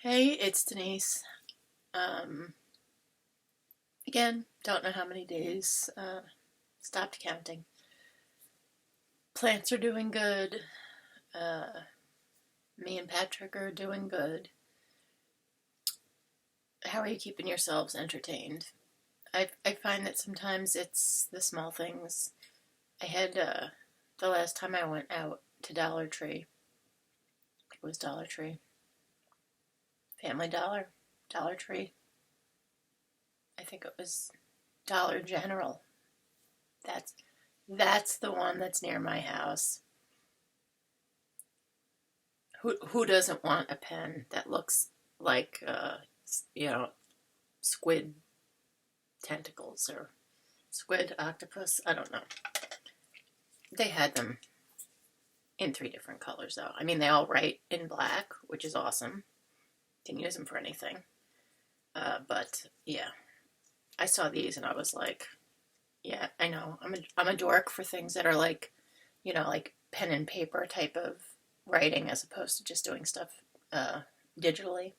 Hey, it's Denise. Um, Again, don't know how many days. Stopped counting. Plants are doing good. Uh, Me and Patrick are doing good. How are you keeping yourselves entertained? I find that sometimes it's the small things. I had the last time I went out to Dollar Tree. It was Dollar Tree, Family Dollar, Dollar Tree. I think it was Dollar General. That's that's the one that's near my house. Who doesn't want a pen that looks like you know squid tentacles or squid octopus? I don't know. They had them in three different colors though. I mean, they all write in black, which is awesome. Can use them for anything. But yeah, I saw these and I was like, yeah, I know. I'm a dork for things that are like, like pen and paper type of writing as opposed to just doing stuff digitally.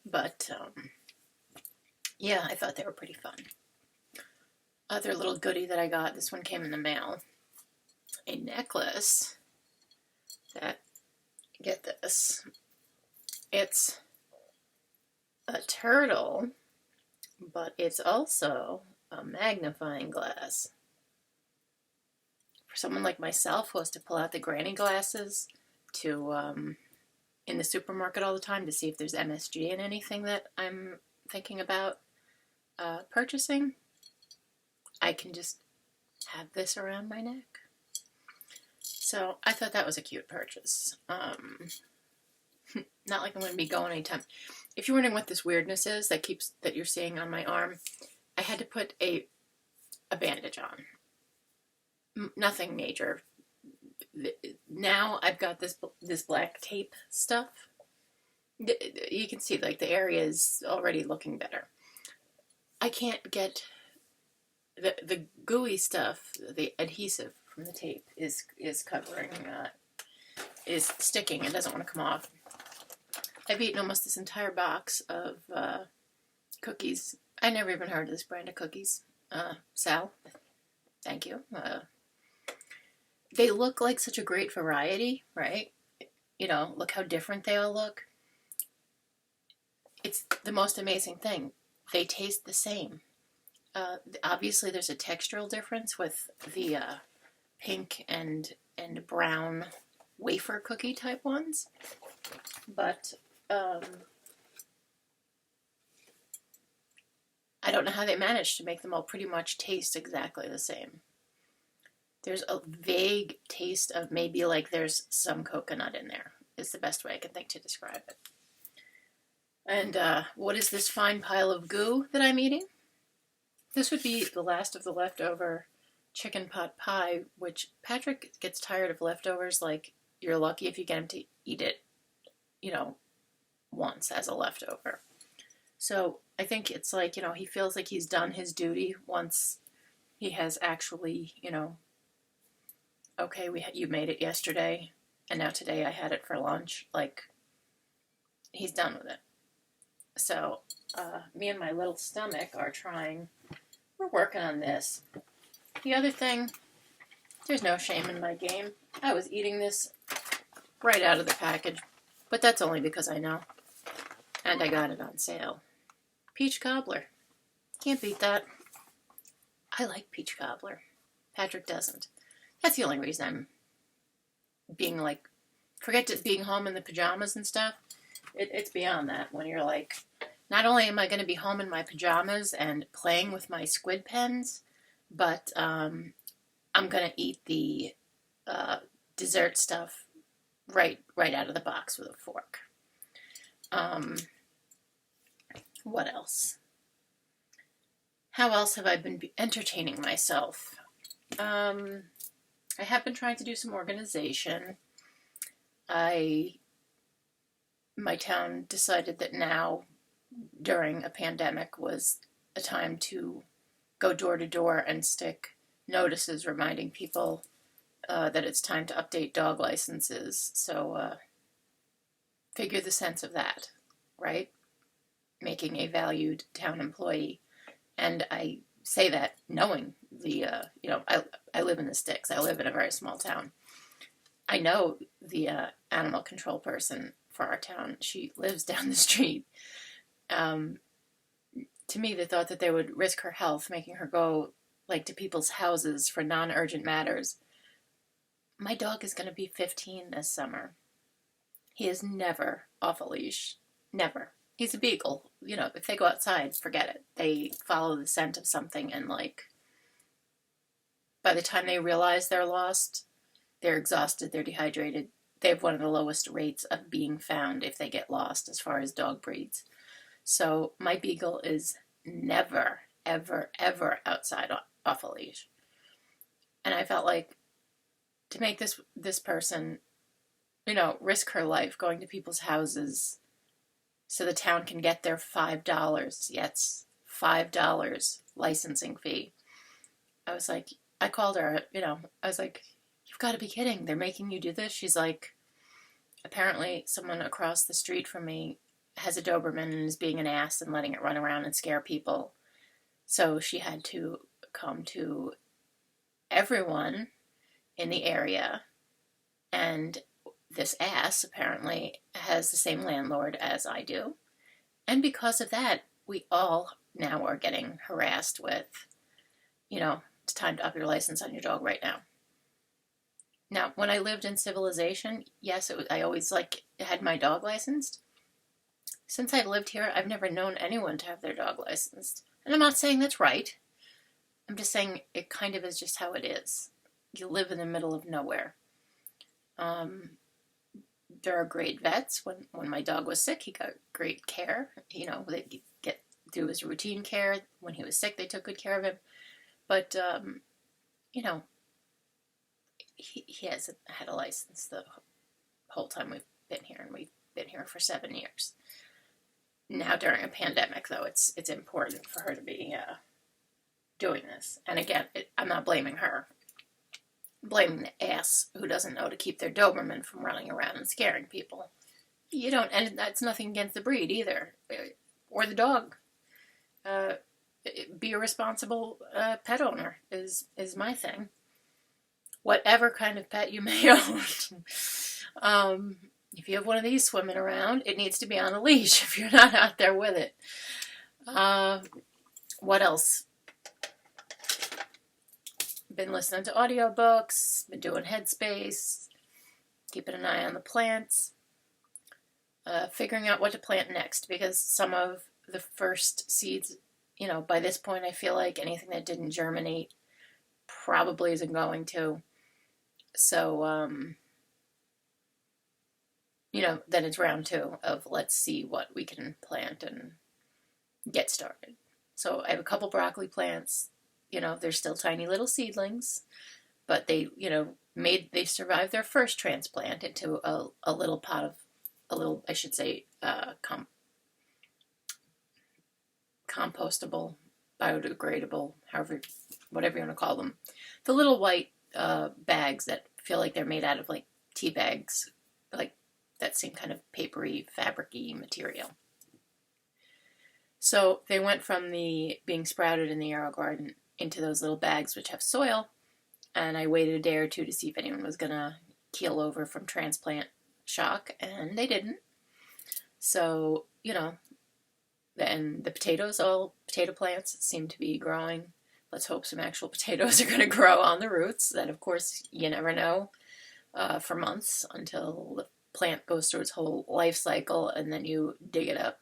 But yeah, I thought they were pretty fun. Other little goodie that I got, this one came in the mail. A necklace that, get this, it's a turtle, but it's also a magnifying glass. For someone like myself who has to pull out the granny glasses to in the supermarket all the time to see if there's MSG in anything that I'm thinking about purchasing, I can just have this around my neck. So I thought that was a cute purchase. Not like I'm going to be going anytime. If you're wondering what this weirdness is that you're seeing on my arm, I had to put a bandage on. Nothing major. Now I've got this black tape stuff. You can see like the area is already looking better. I can't get the gooey stuff, the adhesive from the tape is covering, is sticking. It doesn't want to come off. I've eaten almost this entire box of cookies. I never even heard of this brand of cookies. Sal, thank you. They look like such a great variety, right? Look how different they all look. It's the most amazing thing. They taste the same. Obviously, there's a textural difference with the pink and brown wafer cookie type ones, but I don't know how they managed to make them all pretty much taste exactly the same. There's a vague taste of maybe like there's some coconut in there, is the best way I can think to describe it. And what is this fine pile of goo that I'm eating? This would be the last of the leftover chicken pot pie, which Patrick gets tired of leftovers. Like, you're lucky if you get him to eat it, once as a leftover. So I think it's like, he feels like he's done his duty once he has actually, okay, you made it yesterday, and now today I had it for lunch. Like, he's done with it. So me and my little stomach are we're working on this. The other thing, there's no shame in my game. I was eating this right out of the package, but that's only because I know. And I got it on sale. Peach cobbler. Can't beat that. I like peach cobbler. Patrick doesn't. That's the only reason I'm being like, forget being home in the pajamas and stuff. It's beyond that when you're like, not only am I going to be home in my pajamas and playing with my squid pens, but I'm going to eat the dessert stuff right out of the box with a fork. What else? How else have I been entertaining myself? I have been trying to do some organization. My town decided that now, during a pandemic, was a time to go door to door and stick notices reminding people that it's time to update dog licenses. So figure the sense of that. right? Making a valued town employee. And I say that knowing I live in the sticks. I live in a very small town. I know the animal control person for our town. She lives down the street. Um, to me, the thought that they would risk her health, making her go like to people's houses for non-urgent matters. My dog is going to be 15 this summer. He is never off a leash. Never. He's a beagle. If they go outside, forget it. They follow the scent of something, and by the time they realize they're lost, they're exhausted, they're dehydrated. They have one of the lowest rates of being found if they get lost as far as dog breeds. So my beagle is never, ever, ever outside off a leash. And I felt like to make this person, risk her life going to people's houses so the town can get their $5. Yes, $5 licensing fee. I called her, I was like, you've got to be kidding. They're making you do this? She's like, apparently someone across the street from me has a Doberman and is being an ass and letting it run around and scare people. So she had to come to everyone in the area, and this ass apparently has the same landlord as I do. And because of that, we all now are getting harassed with, it's time to up your license on your dog right now. Now, when I lived in civilization, yes, I always had my dog licensed. Since I've lived here, I've never known anyone to have their dog licensed. And I'm not saying that's right. I'm just saying it kind of is just how it is. You live in the middle of nowhere. There are great vets. When my dog was sick, he got great care. They get do his routine care. When he was sick, they took good care of him. But, he hasn't had a license the whole time we've been here, and we've been here for 7 years. Now, during a pandemic, though, it's important for her to be doing this. And again, I'm not blaming her. I'm blaming the ass who doesn't know to keep their Doberman from running around and scaring people. And that's nothing against the breed either, or the dog. Be a responsible pet owner is my thing. Whatever kind of pet you may own. If you have one of these swimming around, it needs to be on a leash if you're not out there with it. What else? Been listening to audiobooks, been doing Headspace, keeping an eye on the plants, figuring out what to plant next, because some of the first seeds, by this point I feel like anything that didn't germinate probably isn't going to. So, then it's round 2 of let's see what we can plant and get started. So I have a couple broccoli plants. They're still tiny little seedlings, but they survived their first transplant into a little pot of, I should say, compostable, biodegradable, whatever you want to call them. The little white bags that feel like they're made out of tea bags, that same kind of papery, fabric-y material. So they went from being sprouted in the AeroGarden into those little bags which have soil, and I waited a day or two to see if anyone was going to keel over from transplant shock, and they didn't. So, then the potato plants seem to be growing. Let's hope some actual potatoes are going to grow on the roots. That, of course, you never know for months until the plant goes through its whole life cycle, and then you dig it up,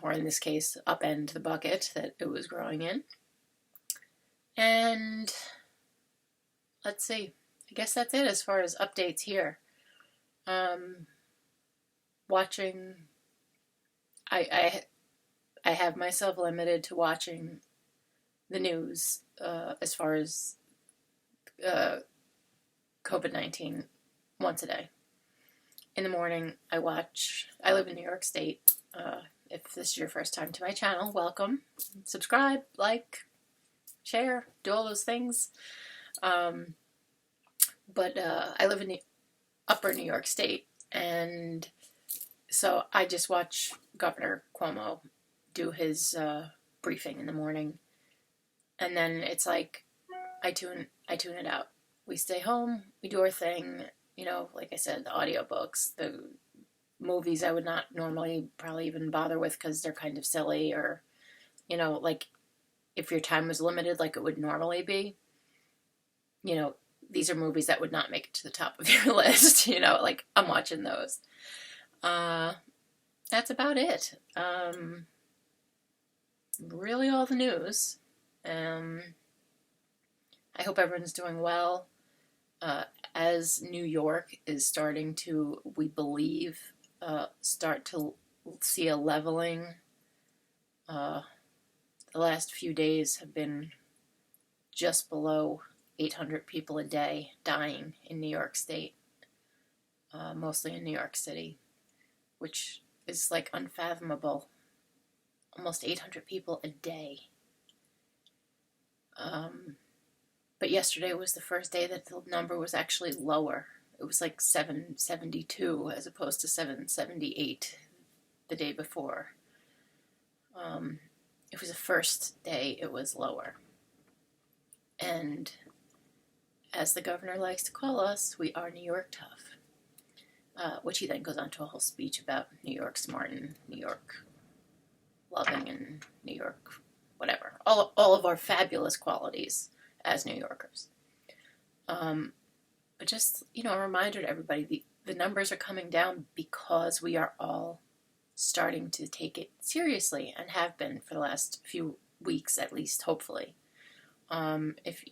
or in this case, upend the bucket that it was growing in. And let's see. I guess that's it as far as updates here. Watching. I have myself limited to watching the news as far as COVID-19 once a day. In the morning, I live in New York State. If this is your first time to my channel, welcome. Subscribe, like, share, do all those things. But I live in the upper New York State, and So I just watch Governor Cuomo do his briefing in the morning, and then it's like I tune it out. We stay home, we do our thing. You know, like I said, the audiobooks, the movies I would not normally probably even bother with because they're kind of silly, or like if your time was limited like it would normally be, you know, these are movies that would not make it to the top of your list. Like I'm watching those. That's about it. Really all the news. I hope everyone's doing well. As New York is starting to, we believe, start to see a leveling, the last few days have been just below 800 people a day dying in New York State, mostly in New York City, which is like unfathomable. Almost 800 people a day. But yesterday was the first day that the number was actually lower. It was like 772 as opposed to 778 the day before. It was the first day it was lower. And as the governor likes to call us, we are New York tough. Which he then goes on to a whole speech about New York smart and New York loving and New York whatever. All of our fabulous qualities as New Yorkers. But just, a reminder to everybody, the numbers are coming down because we are all starting to take it seriously and have been for the last few weeks at least, hopefully. If,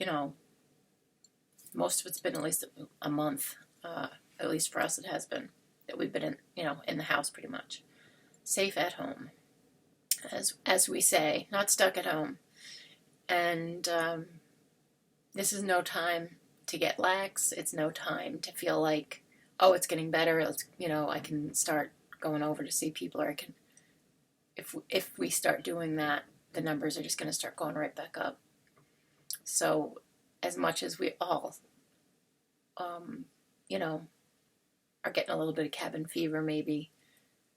most of it's been at least a month, at least for us it has been, that we've been in the house pretty much. Safe at home, as we say, not stuck at home. And this is no time to get lax. It's no time to feel like, oh, it's getting better. I can start going over to see people, or I can. If we start doing that, the numbers are just going to start going right back up. So, as much as we all, are getting a little bit of cabin fever, maybe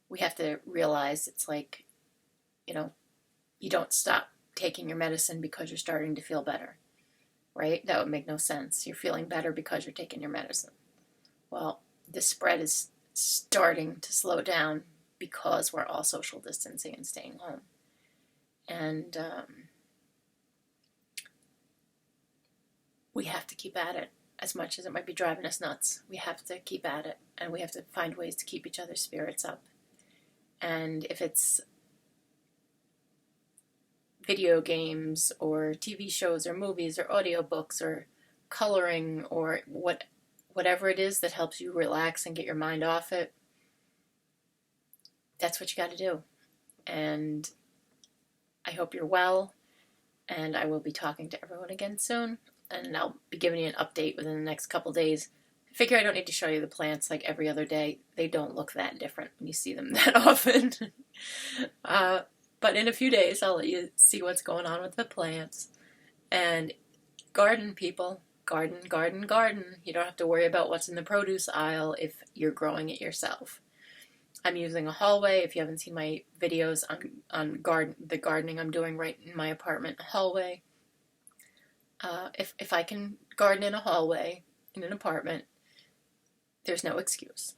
we have to realize it's like, you don't stop taking your medicine because you're starting to feel better. Right? That would make no sense. You're feeling better because you're taking your medicine. Well, the spread is starting to slow down because we're all social distancing and staying home. And we have to keep at it. As much as it might be driving us nuts, we have to keep at it. And we have to find ways to keep each other's spirits up. And if it's video games or TV shows or movies or audiobooks or coloring or whatever it is that helps you relax and get your mind off it, that's what you got to do. And I hope you're well, and I will be talking to everyone again soon, and I'll be giving you an update within the next couple days. I figure I don't need to show you the plants like every other day. They don't look that different when you see them that often. But in a few days, I'll let you see what's going on with the plants. And garden, people. Garden, garden, garden. You don't have to worry about what's in the produce aisle if you're growing it yourself. I'm using a hallway. If you haven't seen my videos on the gardening I'm doing right in my apartment hallway. If I can garden in a hallway in an apartment, there's no excuse.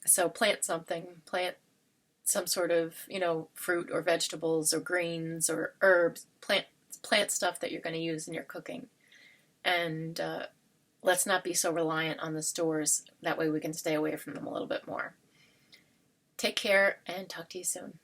So plant something. Plant some sort of, fruit or vegetables or greens or herbs. Plant stuff that you're going to use in your cooking. And let's not be so reliant on the stores. That way we can stay away from them a little bit more. Take care and talk to you soon.